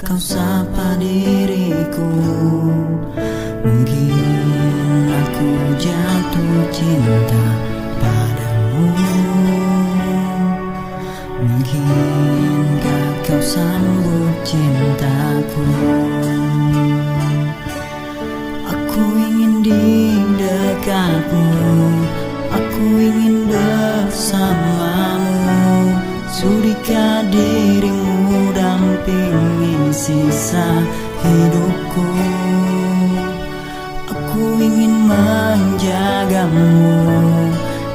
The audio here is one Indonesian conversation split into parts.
kau sapa diriku. Mungkin aku jatuh cinta padamu. Mungkinkah kau sambut cintaku? Aku ingin di dekatmu, aku ingin bersamamu. Sudikah dirimu dampingi sisa hidupku? Aku ingin menjagamu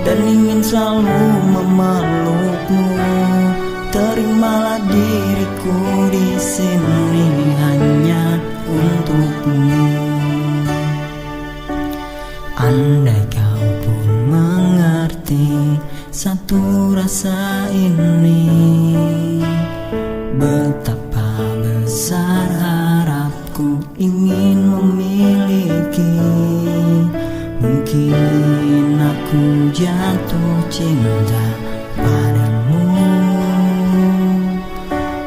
dan ingin selalu memelukmu. Terimalah diriku di sini hanya untukmu. Andai kau pun mengerti satu rasa ini, betapa besar harapku ingin memiliki. Mungkin aku jatuh cinta padamu.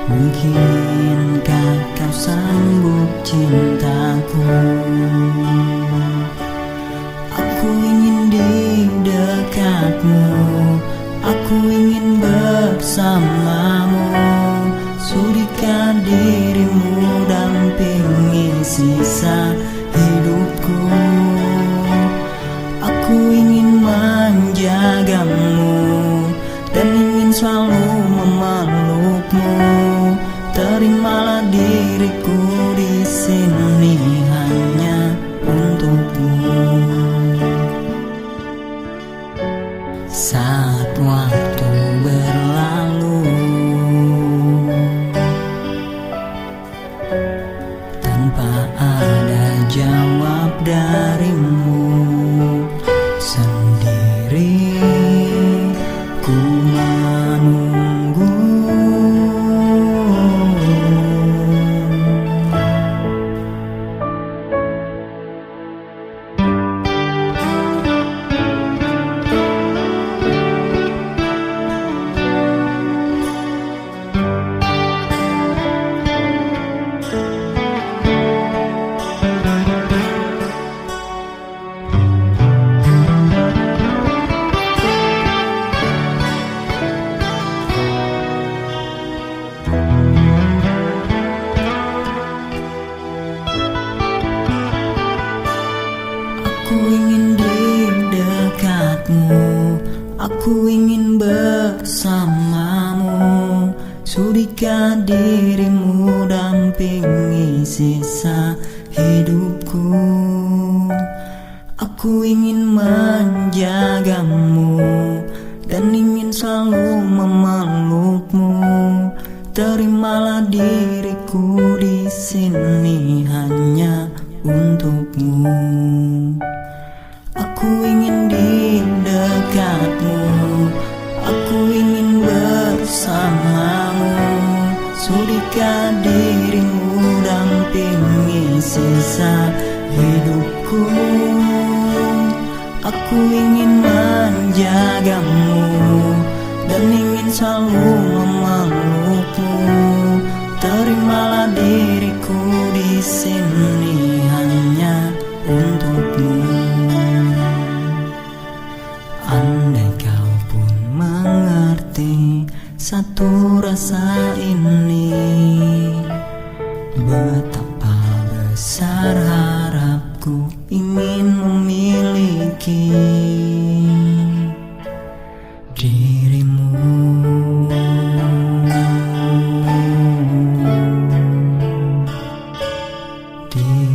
Mungkinkah kau sambut cintaku? Aku ingin di dekatmu, aku ingin bersamamu. Sudikah dirimu dampingi sisa hidupku? Aku ingin menjagamu dan ingin selalu memelukmu. Terimalah diriku di sini hanya untukmu. Saat waktu berlalu tanpa ada jawab darimu, sendiri ku menunggu. Aku ingin di dekatmu, aku ingin bersamamu. Sudikah dirimu dampingi sisa hidupku? Aku ingin menjagamu dan ingin selalu memelukmu. Terimalah diriku di sini hanya untukmu. Aku ingin di dekatmu, aku ingin bersamamu. Sudikah dirimu dampingi sisa hidupku? Aku ingin menjagamu dan ingin selalu memelukmu. Terimalah diriku di sini hanya untukmu. Andai kau pun mengerti satu rasa ini, betapa besar harapku ingin memiliki dirimu. Dirimu.